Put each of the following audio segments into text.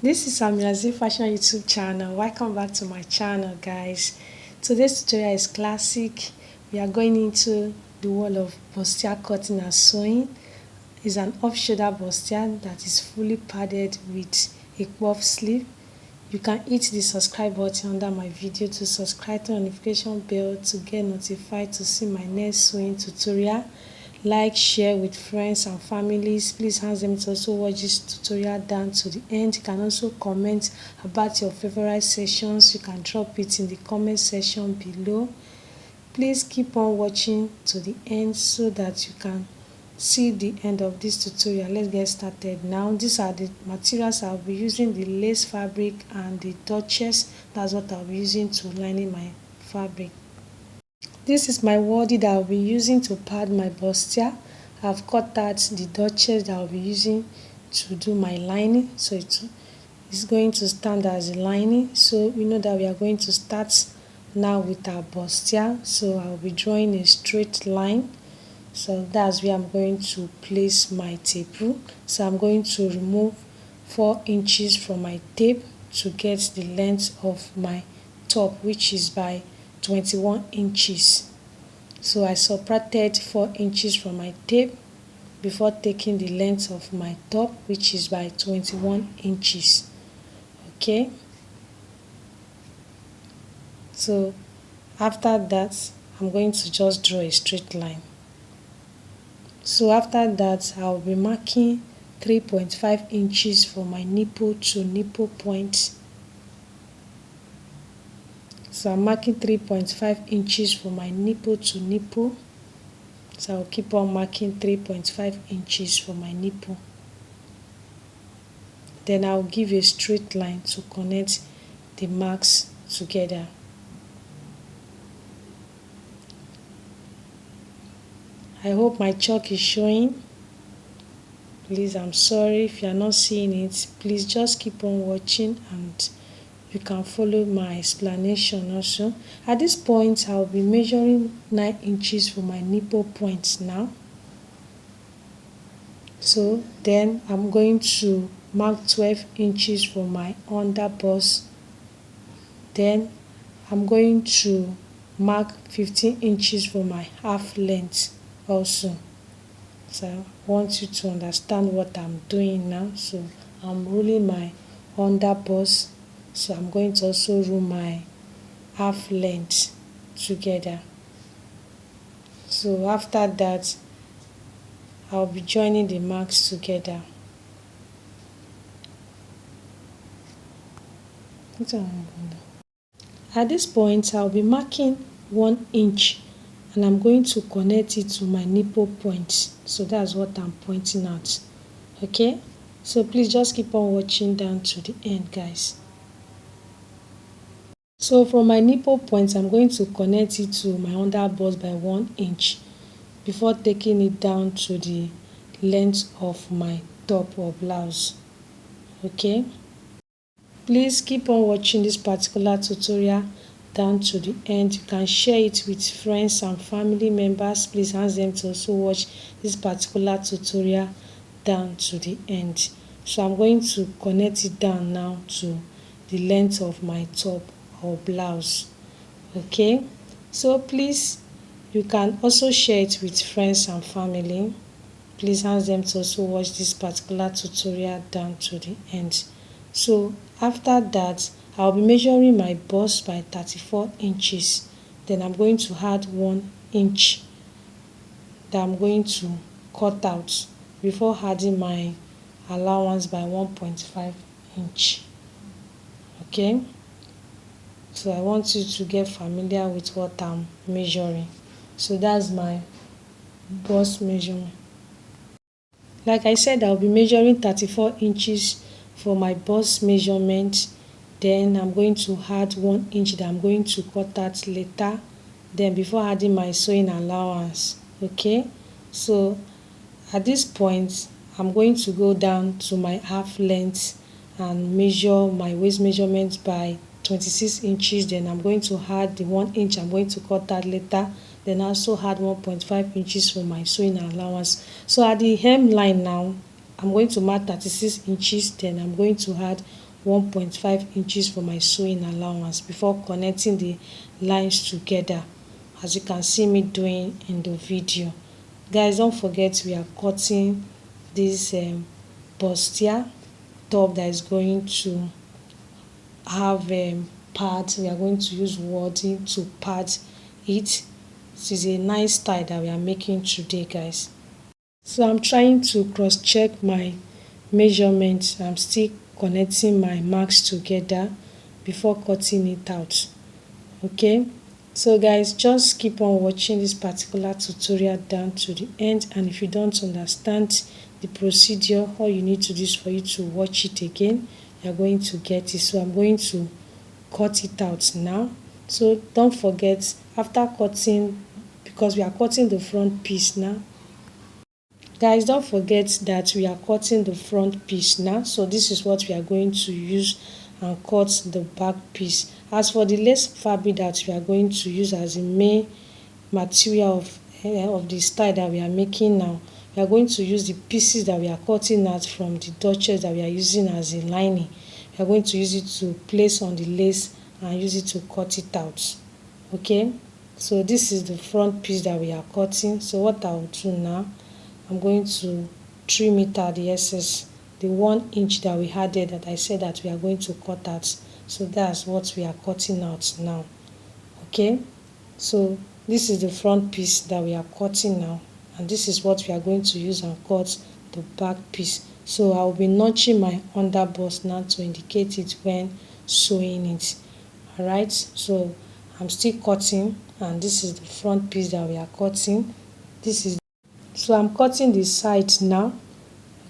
This is Amirazi Fashion YouTube channel. Welcome back to my channel, guys. Today's tutorial is classic. We are going into the world of bustier cutting and sewing. It's an off-shoulder bustier that is fully padded with a puff sleeve. You can hit the subscribe button under my video to subscribe to the notification bell to get notified to see my next sewing tutorial. Like, share with friends and families. Please ask them to also watch this tutorial down to the end. You can also comment about your favorite sessions. You can drop it in the comment section below. Please keep on watching to the end so that you can see the end of this tutorial. Let's get started now. These are the materials I'll be using: the lace fabric and the dotches. That's what I'll be using to lining my fabric. This is my waddy that I'll be using to pad my bustier. I've cut out the dotches that I'll be using to do my lining, so it's going to stand as a lining. So we know that we are going to start now with our bustier. So I'll be drawing a straight line. So that's where I'm going to place my tape rule. So I'm going to remove 4 inches from my tape to get the length of my top, which is by 21 inches. So I subtracted 4 inches from my tape before taking the length of my top, which is by 21 inches. Okay, so after that I'm going to just draw a straight line. So after that I'll be marking 3.5 inches for my nipple to nipple point. So I'm marking 3.5 inches for my nipple to nipple. So I'll keep on marking 3.5 inches for my nipple. Then I'll give a straight line to connect the marks together. I hope my chalk is showing. Please, I'm sorry if you're not seeing it. Please just keep on watching and you can follow my explanation also. At this point, I'll be measuring 9 inches for my nipple points now. So then I'm going to mark 12 inches for my underbust. Then I'm going to mark 15 inches for my half length also. So I want you to understand what I'm doing now. So I'm ruling my underbust. So I'm going to also rule my half length together. So after that, I'll be joining the marks together. At this point, I'll be marking 1 inch and I'm going to connect it to my nipple point. So that's what I'm pointing out. Okay, so please just keep on watching down to the end, guys. So from my nipple point, I'm going to connect it to my underbust by 1 inch before taking it down to the length of my top or blouse. Okay, please keep on watching this particular tutorial down to the end. You can share it with friends and family members. Please ask them to also watch this particular tutorial down to the end. So I'm going to connect it down now to the length of my top or blouse. Okay, so please, you can also share it with friends and family. Please ask them to also watch this particular tutorial down to the end. So after that, I'll be measuring my bust by 34 inches. Then I'm going to add 1 inch that I'm going to cut out before adding my allowance by 1.5 inch. Okay, so I want you to get familiar with what I'm measuring. So that's my bust measurement. Like I said, I'll be measuring 34 inches for my bust measurement. Then I'm going to add 1 inch that I'm going to cut out later, then before adding my sewing allowance. Okay, so at this point I'm going to go down to my half length and measure my waist measurement by 26 inches. Then I'm going to add the 1 inch I'm going to cut out later, then also add 1.5 inches for my sewing allowance. So at the hem line now, I'm going to mark 36 inches, then I'm going to add 1.5 inches for my sewing allowance before connecting the lines together, as you can see me doing in the video. Guys, don't forget we are cutting this bustier top that is going to have pads. We are going to use wording to pad it. This is a nice tie that we are making today, guys. So I'm trying to cross check my measurements. I'm still connecting my marks together before cutting it out. Okay, so guys, just keep on watching this particular tutorial down to the end, and if you don't understand the procedure, all you need to do is for you to watch it again. You're going to get it. So I'm going to cut it out now. So don't forget, after cutting, because we are cutting the front piece now, guys, don't forget that we are cutting the front piece now. So this is what we are going to use and cut the back piece. As for the lace fabric that we are going to use as the main material of the style that we are making now, we are going to use the pieces that we are cutting out from the dotches that we are using as a lining. We are going to use it to place on the lace and use it to cut it out. Okay, so this is the front piece that we are cutting. So what I will do now, I'm going to trim it at the excess, the 1 inch that we had there that I said that we are going to cut out. So that's what we are cutting out now. Okay, so this is the front piece that we are cutting now, and this is what we are going to use and cut the back piece. So I will be notching my underbust now to indicate it when sewing it. Alright, so I'm still cutting, and this is the front piece that we are cutting. So I'm cutting the side now.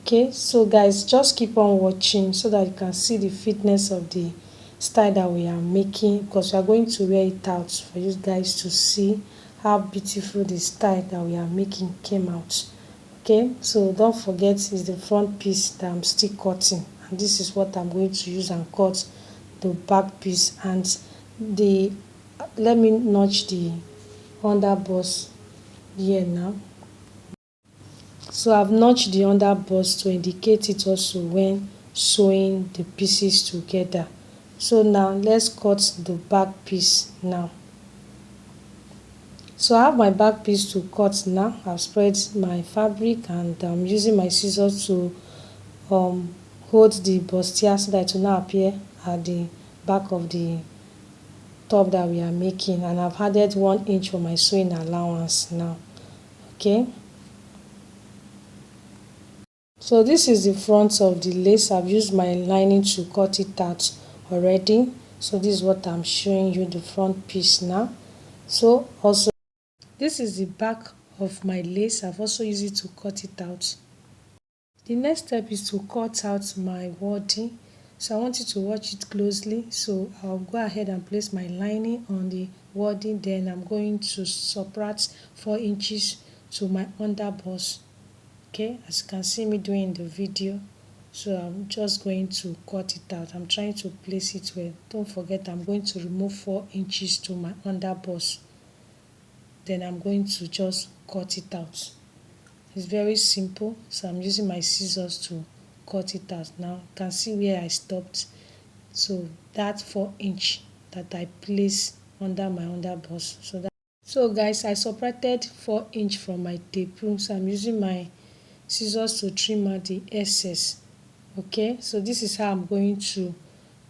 Okay, so guys, just keep on watching so that you can see the fitness of the style that we are making, because we are going to wear it out for you guys to see how beautiful the style that we are making came out. Okay, so don't forget, it's the front piece that I'm still cutting, and this is what I'm going to use and cut the back piece. And let me notch the underbust here now. So I've notched the underbust to indicate it also when sewing the pieces together. So now let's cut the back piece now. So I have my back piece to cut now. I've spread my fabric and I'm using my scissors to hold the bustier so that it will not appear at the back of the top that we are making. And I've added 1 inch for my sewing allowance now. Okay. So this is the front of the lace. I've used my lining to cut it out already. So this is what I'm showing you, the front piece now. So also, this is the back of my lace. I've also used it to cut it out. The next step is to cut out my wording. So I want you to watch it closely. So I'll go ahead and place my lining on the wording. Then I'm going to subtract 4 inches to my underbust. Okay, as you can see me doing in the video. So I'm just going to cut it out. I'm trying to place it well. Don't forget, I'm going to remove 4 inches to my underbust. Then I'm going to just cut it out. It's very simple. So I'm using my scissors to cut it out. Now you can see where I stopped. So that 4 inch that I placed under my underbust. So guys, I subtracted 4 inch from my tape. So I'm using my scissors to trim out the excess. Okay, so this is how I'm going to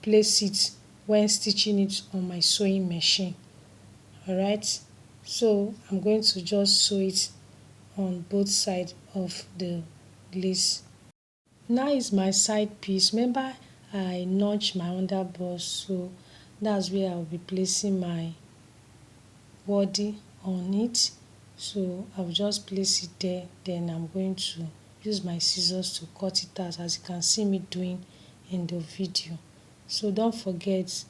place it when stitching it on my sewing machine. Alright, so I'm going to just sew it on both sides of the lace. Now is my side piece. Remember, I notched my underbust, so that's where I'll be placing my body on it. So I'll just place it there. Then I'm going to use my scissors to cut it out, as you can see me doing in the video. So don't forget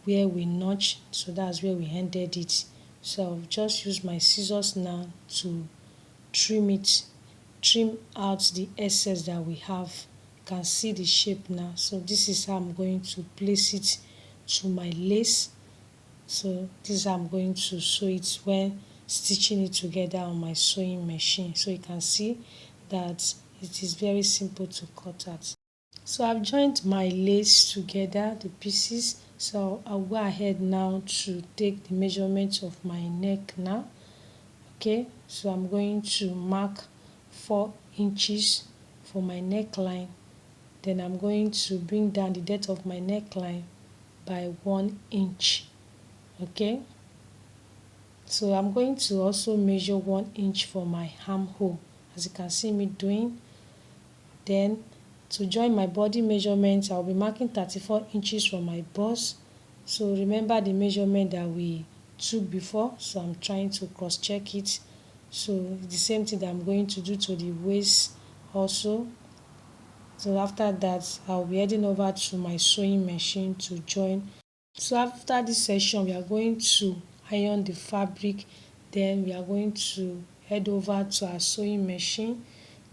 where we notched. So that's where we ended it. So I'll just use my scissors now to trim out the excess that we have. You can see the shape now. So this is how I'm going to place it to my lace. So this is how I'm going to sew it when stitching it together on my sewing machine. So you can see that it is very simple to cut out. So I've joined my lace together, the pieces. So I'll go ahead now to take the measurement of my neck now. Okay, so I'm going to mark 4 inches for my neckline. Then I'm going to bring down the depth of my neckline by 1 inch. Okay, so I'm going to also measure 1 inch for my armhole, as you can see me doing. Then to join my body measurements, I'll be marking 34 inches from my bust. So remember the measurement that we took before, so I'm trying to cross check it. So the same thing that I'm going to do to the waist also. So after that, I'll be heading over to my sewing machine to join. So after this session, we are going to iron the fabric. Then we are going to head over to our sewing machine.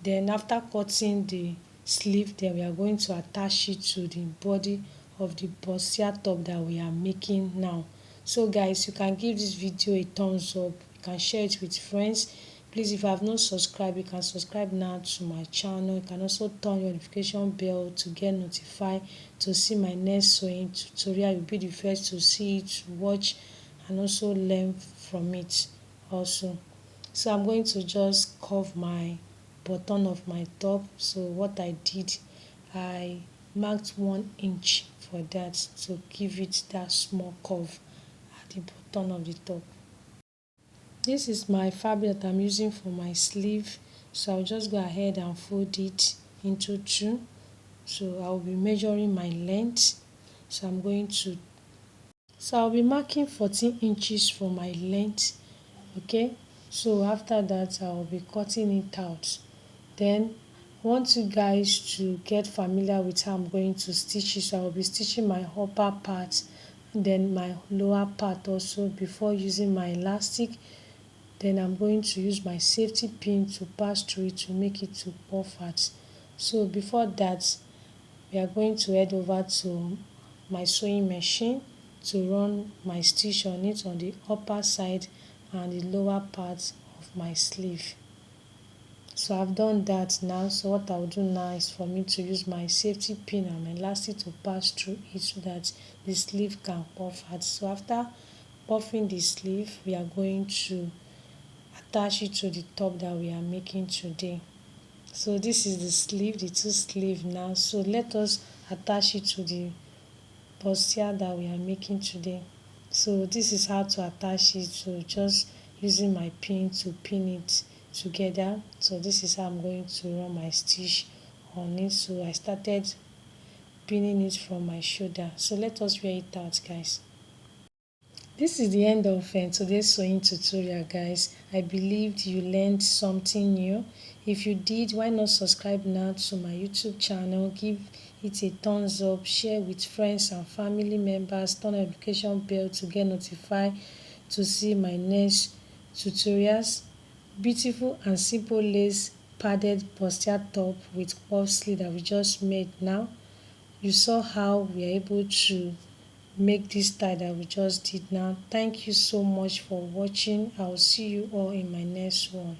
Then after cutting the sleeve, then we are going to attach it to the body of the bustier top that we are making now. So guys, you can give this video a thumbs up, you can share it with friends. Please, if you have not subscribed, you can subscribe now to my channel. You can also turn your notification bell to get notified to see my next sewing tutorial. You'll be the first to see it, watch, and also learn from it also. So I'm going to just curve my button of my top. So what I did, I marked 1 inch for that to give it that small curve at the bottom of the top. This is my fabric that I'm using for my sleeve, so I'll just go ahead and fold it into 2. So I'll be measuring my length. So I'll be marking 14 inches for my length. Okay, so after that I'll be cutting it out. Then I want you guys to get familiar with how I'm going to stitch it. So I'll be stitching my upper part and then my lower part also before using my elastic. Then I'm going to use my safety pin to pass through it to make it to puff out. So before that, we are going to head over to my sewing machine to run my stitch on it on the upper side and the lower part of my sleeve. So I've done that now. So what I'll do now is for me to use my safety pin and my elastic to pass through it so that the sleeve can puff out. So after puffing the sleeve, we are going to attach it to the top that we are making today. So this is the sleeve, the 2 sleeve now. So let us attach it to the bustier that we are making today. So this is how to attach it. So just using my pin to pin it together. So this is how I'm going to run my stitch on it. So I started pinning it from my shoulder. So let us wear it out, guys. This is the end of today's sewing tutorial, guys. I believed you learned something new. If you did, why not subscribe now to my YouTube channel, give it a thumbs up, share with friends and family members, turn the notification bell to get notified to see my next tutorials. Beautiful and simple lace padded bustier top with puff sleeve that we just made now. You saw how we are able to make this style that we just did now. Thank you so much for watching. I'll see you all in my next one.